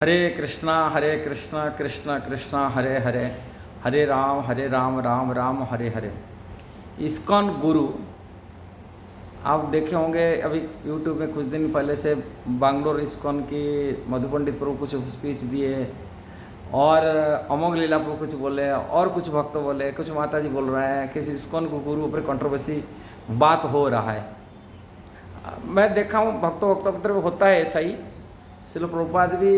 हरे कृष्णा कृष्णा कृष्णा हरे हरे, हरे Ram Ram Ram Hare Hare. ISKCON गुरु आप देखे होंगे, अभी यूट्यूब में कुछ दिन पहले से बैंगलोर इस्कॉन की मधु पंडित प्रभु कुछ स्पीच दिए और अमोघ लीला प्रभु कुछ बोले और कुछ भक्त बोले, कुछ माता जी बोल रहे हैं, किसी इस्कॉन गुरु ऊपर कंट्रोवर्सी बात हो रहा है। मैं देखा हूँ भक्तों होता है ऐसा ही। श्रील प्रभुपाद भी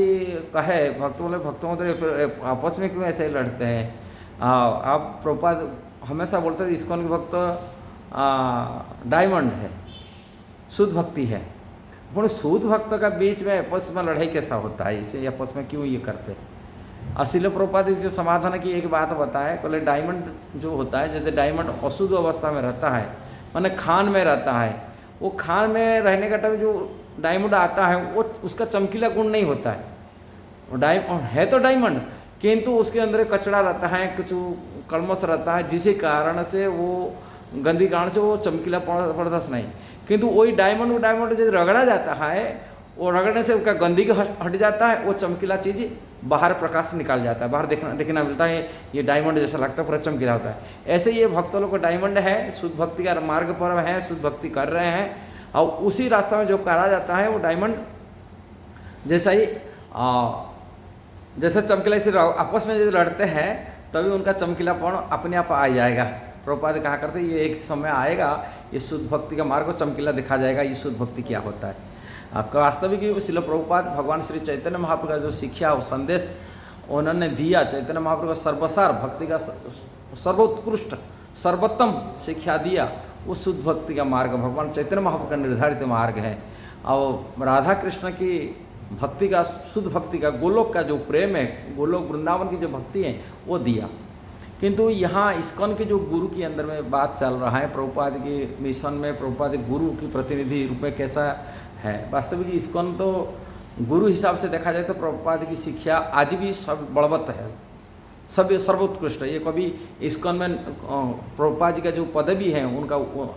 कहे भक्तों तो आपस में क्यों ऐसे ही लड़ते हैं। आप प्रभुपाद हमेशा बोलते थे इस्कॉन के भक्त डायमंड है, शुद्ध भक्ति है। पर शुद्ध भक्त का बीच में आपस में लड़ाई कैसा होता है, इसे आपस में क्यों ये करते। श्रील प्रभुपाद इस जो समाधान की एक बात बताए, पहले डायमंड जो होता है, जैसे डायमंड अशुद्ध अवस्था में रहता है, माने खान में रहता है, वो खान में रहने का टाइम जो डायमंड आता है वो उसका चमकीला गुण नहीं होता है। वो है तो डायमंड, किंतु उसके अंदर कचरा रहता है, कुछ कलमस रहता है, जिसके कारण से वो गंदी कारण से वो चमकीला पड़ता नहीं। किंतु वही डायमंड जब रगड़ा जाता है, वो रगड़ने से उसका गंदगी हट जाता है, वो चमकीला चीज़ बाहर प्रकाश निकाल जाता है, बाहर देखना मिलता है, ये डायमंड जैसा लगता है, पूरा चमकीला होता है। ऐसे ये भक्त लोग को डायमंड है, शुद्ध भक्ति का मार्ग पर है, शुद्ध भक्ति कर रहे हैं, और उसी रास्ता में जो करा जाता है वो डायमंड जैसा ही जैसे चमकीला, इसे आपस में जब लड़ते हैं तभी उनका चमकीलापन अपने आप आ जाएगा। प्रभुपाद कहा करते ये एक समय आएगा, ये शुद्ध भक्ति का मार्ग को चमकीला दिखा जाएगा, ये शुद्ध भक्ति क्या होता है। आपका वास्तविक श्रील प्रभुपाद भगवान श्री चैतन्य महाप्रभु का जो शिक्षा और संदेश उन्होंने दिया, चैतन्य महाप्रभु का सर्वसार भक्ति का सर्वोत्कृष्ट सर्वोत्तम शिक्षा दिया, वो शुद्ध भक्ति का मार्ग भगवान चैतन्य महाप्रभु का निर्धारित मार्ग है। और राधा कृष्ण की भक्ति का, शुद्ध भक्ति का, गोलोक का जो प्रेम है, गोलोक वृंदावन की जो भक्ति है वो दिया। किंतु यहाँ इस्कॉन के जो गुरु के अंदर में बात चल रहा है, प्रभुपाद के मिशन में प्रभुपाद गुरु की प्रतिनिधि रूप में कैसा है। वास्तविक इस्कॉन तो गुरु हिसाब से देखा जाए तो प्रभुपाद की शिक्षा आज भी सब बलवत्त है, सब सर्वोत्कृष्ट है। ये कभी इस्कॉन में प्रभुपाद जी का जो पदवी है, उनका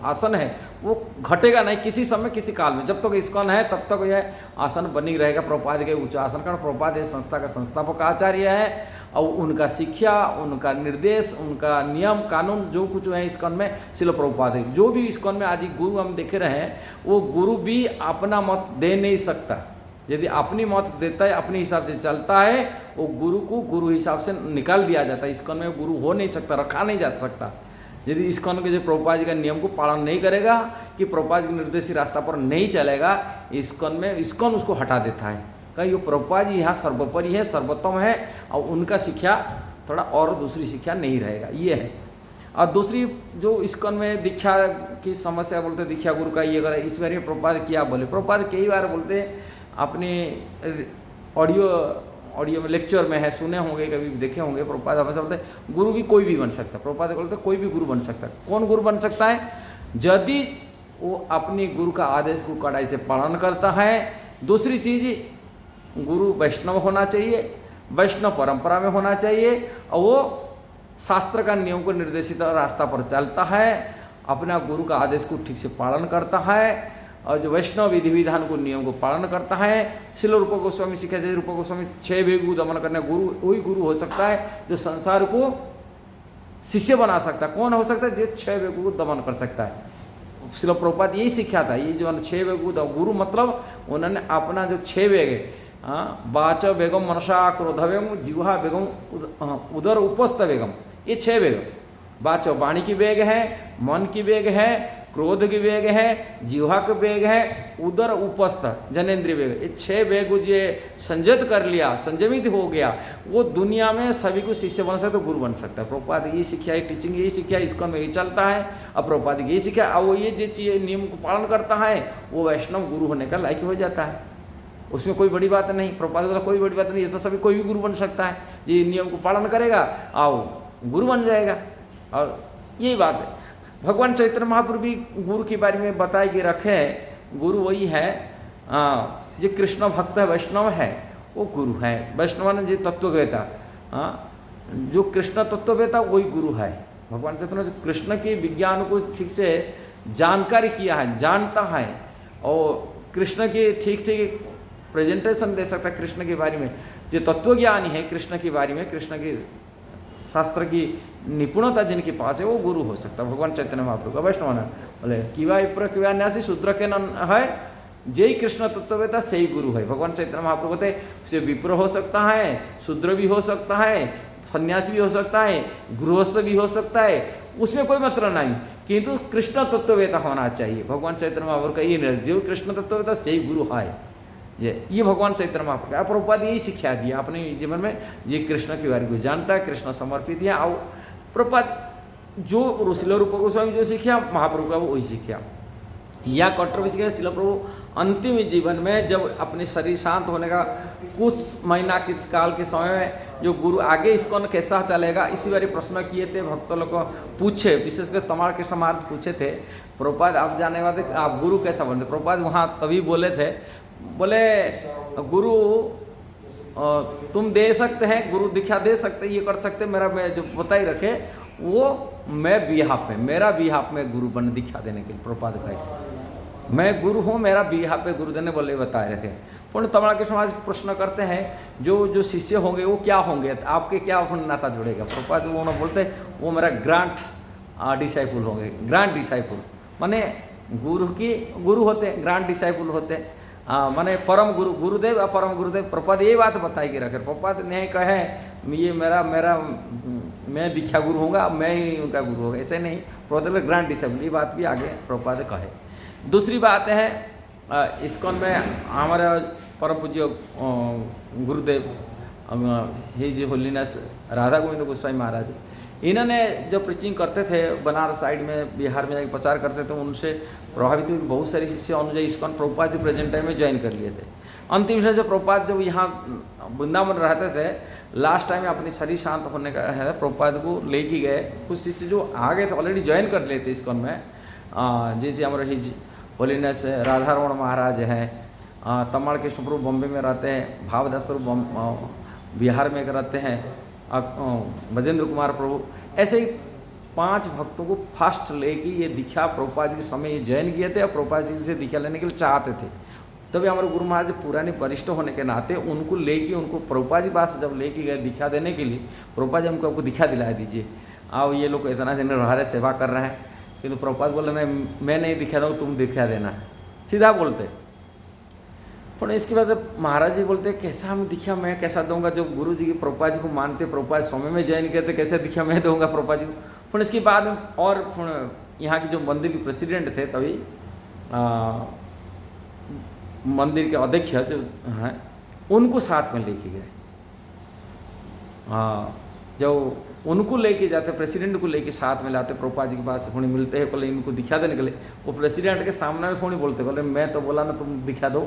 आसन है, वो घटेगा नहीं किसी समय किसी काल में। जब तक इस्कॉन है तब तक यह आसन बनी रहेगा प्रभुपाद के उच्च आसन का। प्रभुपाद ये संस्था का संस्थापक आचार्य है, और उनका शिक्षा, उनका निर्देश, उनका नियम कानून जो कुछ है इस्कॉन में श्रील प्रभुपाद है। जो भी इस्कॉन में आज गुरु हम देख रहे हैं, वो गुरु भी अपना मत दे नहीं सकता। यदि अपनी मत देता है, अपने हिसाब से चलता है, वो गुरु को गुरु हिसाब से निकाल दिया जाता है। इस्कॉन में गुरु हो नहीं सकता, रखा नहीं जा सकता। यदि इस्कॉन के जो प्रभुपाद जी का नियम को पालन नहीं करेगा, कि प्रभुपाद जी निर्देशित रास्ता पर नहीं चलेगा, इस्कॉन में इस्कॉन उसको हटा देता है। कहीं ये प्रभुपाद जी यहाँ सर्वोपरि है, सर्वोत्तम है, और उनका शिक्षा थोड़ा और दूसरी शिक्षा नहीं रहेगा, ये है। और दूसरी जो इस्कॉन में दीक्षा की समस्या बोलते, दीक्षा गुरु का ये करे, इस बारे में प्रभुपाद क्या बोले। प्रभुपाद कई बार बोलते अपने ऑडियो में, लेक्चर में है, सुने होंगे, कभी देखे होंगे। प्रभुपाद हमेशा बोलते गुरु भी कोई भी बन सकता है। प्रभुपाद बोलते कोई भी गुरु बन सकता है। कौन गुरु बन सकता है? यदि वो अपनी गुरु का आदेश को कड़ाई से पालन करता है। दूसरी चीज, गुरु वैष्णव होना चाहिए, वैष्णव परंपरा में होना चाहिए, और वो शास्त्र का नियम को निर्देशित रास्ता पर चलता है, अपना गुरु का आदेश को ठीक से पालन करता है, और जो वैष्णव विधि विधान को नियम को पालन करता है। श्रील रूप गोस्वामी शिक्षा जैसे रूप गोस्वामी 6 वेगु दमन करने गुरु, वही गुरु हो सकता है जो संसार को शिष्य बना सकता है। कौन हो सकता है? जो 6 वेगु को दमन कर सकता है। श्रील प्रभुपाद यही सिखाया था। ये जो 6 वेगु गुरु मतलब उन्होंने अपना जो 6 वेग है, वाच वेगम, मनसा क्रोध वेगम, जिह्वा वेगम, उदर उपस्थ वेगम, ये 6 वेग। वाच वाणी की वेग है, मन की वेग है, क्रोध की वेग है, जिह्वा का वेग है, उदर उपस्थ जनेन्द्रिय वेग। ये 6 वेग ये संयत कर लिया, संयमित हो गया, वो दुनिया में सभी को शिष्य बन सकता है, गुरु बन सकता है। प्रभुपाद यही शिक्षा, टीचिंग यही शिक्षा, इस्कॉन में यही चलता है। अब प्रभुपाद यही शिक्षा, अब वो ये जो चीज़ नियम को पालन करता है, वो वैष्णव गुरु होने का लायक हो जाता है। उसमें कोई बड़ी बात नहीं। प्रभुपाद बोला कोई बड़ी बात नहीं, ये तो सभी कोई भी गुरु बन सकता है, ये नियम को पालन करेगा, आओ गुरु बन जाएगा। और यही बात है। भगवान चैतन्य महाप्रभु भी गुरु के बारे में बताए कि रखे, गुरु वही है जो कृष्ण भक्त है, वैष्णव है, वो गुरु है। वैष्णव ने जो तत्ववेता, जो कृष्ण तत्ववेता वही गुरु है। भगवान चैतन्य जो कृष्ण के विज्ञान को ठीक से जानकारी किया है, जानता है, और कृष्ण के ठीक ठीक प्रेजेंटेशन दे सकता है कृष्ण के बारे में, जो तत्वज्ञानी है कृष्ण के बारे में, कृष्ण की शास्त्र की निपुणता जिनके पास है वो गुरु हो सकता है। भगवान चैतन्य महाप्रभु का वैष्णव ना बोले किवा विप्र किवा न्यासी शूद्र के न है, जय कृष्ण तत्ववेता सही गुरु है। भगवान चैतन्य महाप्रभु कहते से विप्र हो सकता है, शूद्र भी हो सकता है, सन्यासी भी हो सकता है, गृहस्थ भी हो सकता है, उसमें कोई मतलब नहीं, किंतु कृष्ण तत्ववेता होना चाहिए। भगवान चैतन्य महाप्रभु का ये जो कृष्ण तत्ववेता सही गुरु है, ये भगवान चैतन्य महाप्रभु आप प्रभुपाद यही शिक्षा दिया अपने जीवन में। ये कृष्ण के बारे को जानता है, कृष्ण समर्पित है। और प्रभुपाद जो शिल रूप गोस्वामी जो सीखा महाप्रभु का वो वही सीखा। या कंट्रोवर्सी है शिल प्रभु अंतिम जीवन में जब अपने शरीर शांत होने का कुछ महीना किस काल के समय में जो गुरु आगे इस्कॉन कैसा चलेगा इसी बारे प्रश्न किए थे, भक्तों लोग को पूछे, विशेषकर तमाल कृष्ण महाराज पूछे थे प्रभुपाद आप जाने वाले आप गुरु कैसा बनते। प्रभुपाद वहाँ तभी बोले थे, बोले गुरु तुम दे सकते हैं, गुरु दीक्षा दे सकते, ये कर सकते, मेरा मैं जो बताई रखे वो मैं बिहाफ में, मेरा बिहाफ में गुरु बन दीक्षा देने के लिए प्रभुपाद कहे मैं गुरु हूँ, मेरा बिहाफ पे गुरु देने बोले बताए रखे। पूर्ण तमिल के समाज प्रश्न करते हैं जो शिष्य होंगे वो क्या होंगे, आपके क्या नाता जुड़ेगा। प्रभुपाद वो बोलते वो मेरा ग्रांट डिसाइपुल होंगे। ग्रांट डिसाइपुल माने गुरु की गुरु होते, ग्रांट डिसाइपुल होते, माने परम गुरु, गुरुदेव और परम गुरुदेव। प्रभुपाद ये बात बताई के रखे। प्रभुपाद नहीं कहे ये मेरा मैं दीक्षा गुरु होऊंगा, मैं ही उनका गुरु होगा, ऐसे नहीं। प्रभुपाद ग्रांट डिसाइपुल ये बात भी आगे प्रभुपाद कहे। दूसरी बात है इस्कॉन में हमारे परम पूज्य गुरुदेव हिज होलीनेस राधा गोविंद गोस्वामी महाराज, इन्होंने जब प्रीचिंग करते थे बनारस साइड में, बिहार में प्रचार करते थे, उनसे प्रभावित हुए बहुत सारे शिष्य अनुजय इस्कॉन प्रभुपाद जो प्रेजेंट टाइम में ज्वाइन कर लिए थे। अंतिम से जब प्रभुपाद जब यहाँ वृंदावन रहते थे, लास्ट टाइम अपनी शरीर शांत होने का है प्रभुपाद को लेके गए। कुछ शिष्य जो आ गए थे ऑलरेडी ज्वाइन कर लिए थे इस्कॉन में, जैसे हमारे हिज होलीनेस राधा रमण महाराज हैं, तमाल कृष्ण प्रभु बॉम्बे में रहते हैं, भावदास प्रभु बिहार में रहते हैं, भजेंद्र कुमार प्रभु, ऐसे ही 5 भक्तों को फास्ट लेके ये दीक्षा प्रभुपाद के समय ये ज्वाइन किए थे और प्रभुपाद जी से दीक्षा लेने के लिए चाहते थे। तभी हमारे गुरु महाराज पुराने वरिष्ठ होने के नाते उनको लेके उनको प्रभुपाद जी पास जब लेके गए दीक्षा देने के लिए, प्रभुपाद जी हमको आपको दीक्षा दिला दीजिए, आओ ये लोग इतना दिन रह रहे सेवा कर रहे हैं, किंतु प्रभुपाद बोले नहीं मैं नहीं दिखा दूँ, तुम दिखा देना, सीधा बोलते। पर इसके बाद महाराज जी बोलते कैसा हम दिखा मैं कैसा दूंगा, जब गुरु जी की प्रभुपाद जी को मानते, प्रभुपाद स्वामी में ज्वाइन करते, कैसे दिखा मैं दूंगा प्रभुपाद जी को। पर इसके बाद और यहाँ की जो मंदिर के प्रेसिडेंट थे तभी मंदिर के अध्यक्ष जो हैं उनको साथ में लेके गए। जब उनको लेके जाते, प्रेसिडेंट को लेके साथ में लाते प्रभुपाद जी के पास, फोनी मिलते हैं, बोले इनको दिखा देने के लिए, वो प्रेसिडेंट के सामने में फोनी बोलते, बोले मैं तो बोला ना तुम दिखा दो,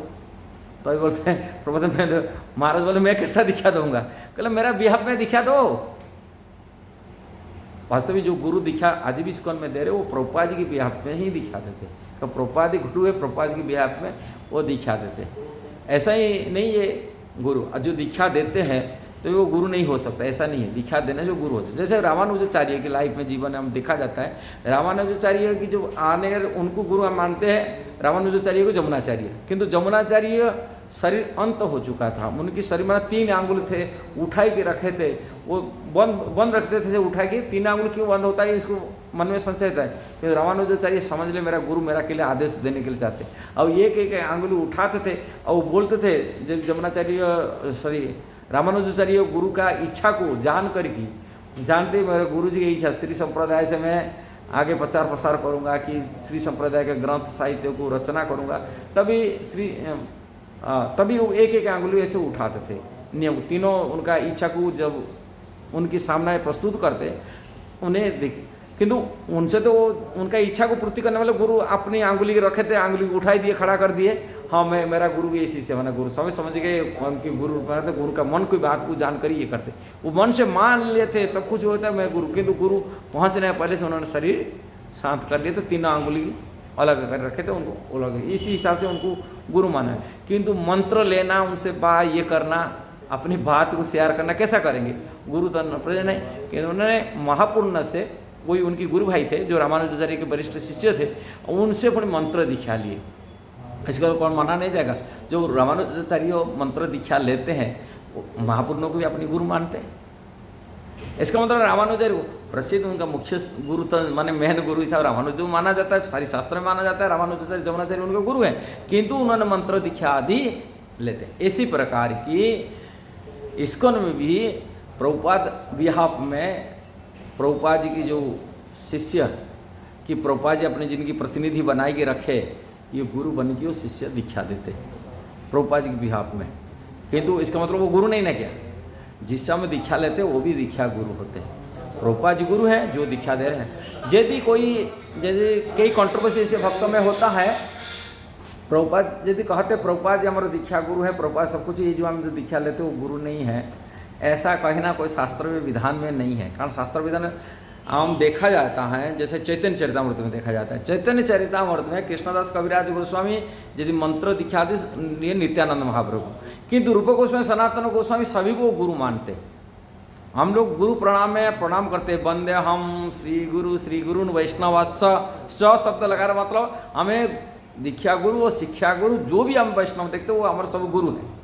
तो अभी बोलते हैं प्रभुपाद मैं महाराज बोले मैं कैसा दिखा दूंगा, कहले मेरा बिहाफ में दिखा दो। वास्तविक जो गुरु दिखा आज भी इस्कॉन में दे रहे वो प्रभुपाद जी के बिहाफ में ही दिखा देते, तो प्रभुपाद ही गुरु है, प्रभुपाद जी के बिहाफ में वो दिखा देते। ऐसा ही नहीं ये गुरु जो दीक्षा देते हैं तो वो गुरु नहीं हो सकता, ऐसा नहीं है। दीक्षा देना जो गुरु होता है, जैसे रामानुजाचार्य की लाइफ में जीवन में हम देखा जाता है, रामानुजाचार्य की जो आने उनको गुरु हम मानते हैं रामानुजाचार्य को जमुनाचार्य, किंतु जमुनाचार्य शरीर अंत हो चुका था, उनकी शरीर में 3 आंगुल थे उठाई के रखे थे, वो बंद रखते थे, उठा के 3 आंगुल क्यों बंद होता है इसको मन में संशय था, कि रामानुजाचार्य समझ ले मेरा गुरु मेरा के लिए आदेश देने के लिए चाहते, अब एक आंगुल उठाते थे और वो बोलते थे, जब जमुनाचार्य रामानुजाचार्य गुरु का इच्छा को जान कर की जानते मेरे गुरु जी की इच्छा श्री संप्रदाय से मैं आगे प्रचार प्रसार करूंगा कि श्री संप्रदाय के ग्रंथ साहित्य को रचना करूंगा, तभी वो एक आंगुली ऐसे उठाते थे। नियम तीनों उनका इच्छा को जब उनके सामने प्रस्तुत करते उन्हें देखे, किंतु उनसे तो उनका इच्छा को पूर्ति करने वाले गुरु अपनी आंगुली रखे थे, आंगुली उठाई दिए, खड़ा कर दिए, हाँ मैं मेरा गुरु भी इसी से बना, गुरु समझ गए उनके गुरु गुरु का मन की बात को जानकर ये करते, वो मन से मान लेते सब कुछ होता है मैं गुरु, किंतु गुरु पहुँचने पहले से उन्होंने शरीर शांत कर लिए थे, 3 आंगुली अलग कर रखे थे, उनको अलग इसी हिसाब से उनको गुरु माना है। किंतु मंत्र लेना उनसे बात ये करना, अपनी बात को शेयर करना कैसा करेंगे, गुरु तो प्रेजेंट नहीं, किंतु उन्होंने महापूर्ण से कोई उनके गुरु भाई थे जो रामानुजाचार्य के वरिष्ठ शिष्य थे, उनसे अपने मंत्र दीक्षा लिए। इसका कौन माना नहीं जाएगा, जो रामानुजाचार्य मंत्र दीक्षा लेते हैं महापुरुषों को भी अपनी गुरु मानते हैं। इसका मतलब रामानुजर प्रसिद्ध उनका मुख्य गुरु तो माने मेन गुरु हिसाब रामानुज माना जाता है, सारी शास्त्र में माना जाता है, रामानुजाचार्य जमुनाचार्य उनके गुरु हैं, किंतु उन्होंने मंत्र दीक्षा आदि लेते हैं। इसी प्रकार की इस्कॉन में भी प्रभुपाद बिहाफ में प्रभुपाद जी की जो शिष्य कि प्रभुपाद जी अपने जिनकी प्रतिनिधि बनाए के रखे, ये गुरु बन के वो शिष्य दीक्षा देते प्रभुपाद जी के बिहाफ में, किंतु इसका मतलब वो गुरु नहीं ना क्या, जिस समय दीक्षा लेते वो भी दीक्षा गुरु होते हैं। प्रभुपाद जी गुरु हैं जो दीक्षा दे रहे हैं। यदि कोई जैसे कई कंट्रोवर्सी से भक्तों में होता है, प्रभुपाद यदि कहते प्रभुपाद जी हमारे दीक्षा गुरु है, प्रभुपाद सब कुछ, ये जो हम जो दीक्षा लेते वो गुरु नहीं है, ऐसा कहना कोई शास्त्र में विधान में नहीं है। कारण शास्त्र विधान आम देखा जाता है, जैसे चैतन्य चरितामृत में देखा जाता है। चैतन्य चरितामृत में कृष्णदास कविराज गोस्वामी यदि मंत्र दीक्षा दी नित्यानंद महाप्रभु, किंतु रूप गोस्वामी सनातन गोस्वामी सभी को गुरु मानते। हम लोग गुरु प्रणाम में प्रणाम करते, वंदे हम श्री गुरु वैष्णवाश्च शब्द लगा रहा, मतलब हमें दीक्षा गुरु और शिक्षा गुरु जो भी हम वैष्णव देखते वो हमारे सब गुरु हैं।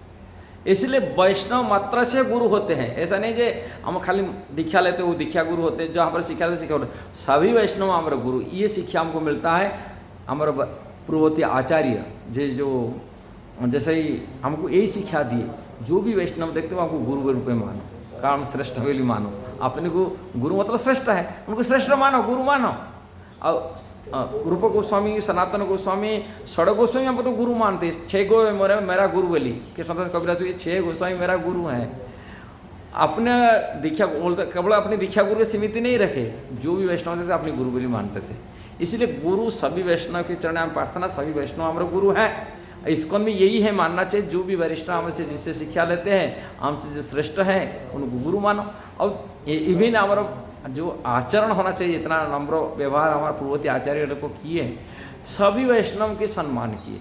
इसलिए वैष्णव मात्र से गुरु होते हैं, ऐसा नहीं जे हम खाली दीक्षा लेते वो दीक्षा गुरु होते हैं, जो हमारे शिक्षा लेते शिक्षा होते, सभी वैष्णव हमारे गुरु। ये शिक्षा हमको मिलता है हमारे पूर्ववर्ती आचार्य जो जैसे ही हमको यही शिक्षा दिए, जो भी वैष्णव देखते हो हमको गुरु के रूप में मानो, काम श्रेष्ठ भी मानो, अपने को गुरु मतलब श्रेष्ठ है, उनको श्रेष्ठ मानो, गुरु मानो। और रूप गोस्वामी, सनातन गोस्वामी, षड गोस्वामी हम तो गुरु मानते हैं। 6 गो मेरा गुरु बोली कृष्णदास कविराज, ये 6 गोस्वामी मेरा गुरु हैं। अपने दीक्षा बोलते केवल अपनी दीक्षा गुरु के सीमित नहीं रखे, जो भी वैष्णव थे अपनी गुरु बोली मानते थे। इसलिए गुरु सभी वैष्णव के चरण में प्रार्थना, सभी वैष्णव हमारे गुरु हैं। इसको में यही है मानना चाहिए, जो भी वरिष्ठ हमसे जिससे शिक्षा लेते हैं, हमसे जो श्रेष्ठ हैं उनको गुरु मानो। और इवन हमारा जो आचरण होना चाहिए, इतना नम्र व्यवहार हमारे पूर्ववर्ती आचार्य को किए, सभी वैष्णव के सम्मान किए,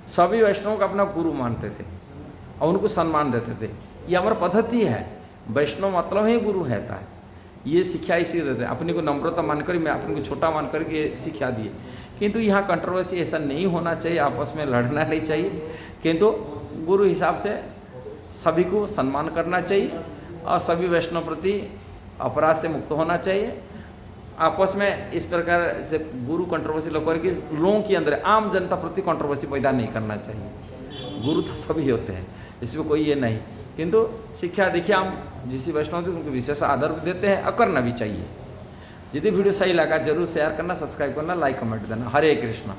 सभी वैष्णव को अपना गुरु मानते थे और उनको सम्मान देते थे। ये हमारा पद्धति है, वैष्णव मतलब ही गुरु रहता है। ये शिक्षा इसी देते हैं, अपने को नम्रता मानकर, मैं अपने को छोटा मान कर के शिक्षा दिए। किंतु यहाँ कंट्रोवर्सी ऐसा नहीं होना चाहिए, आपस में लड़ना नहीं चाहिए, किंतु गुरु हिसाब से सभी को सम्मान करना चाहिए और सभी वैष्णव प्रति अपराध से मुक्त होना चाहिए। आपस में इस प्रकार से गुरु कंट्रोवर्सी लोगों के अंदर आम जनता प्रति कंट्रोवर्सी पैदा नहीं करना चाहिए। गुरु तो सभी होते हैं, इसमें कोई ये नहीं, किंतु शिक्षा दीक्षा हम जिस वैष्णव थे उनको विशेष आदर देते हैं और करना भी चाहिए। यदि वीडियो सही लगा जरूर शेयर करना, सब्सक्राइब करना, लाइक कमेंट देना। हरे कृष्णा।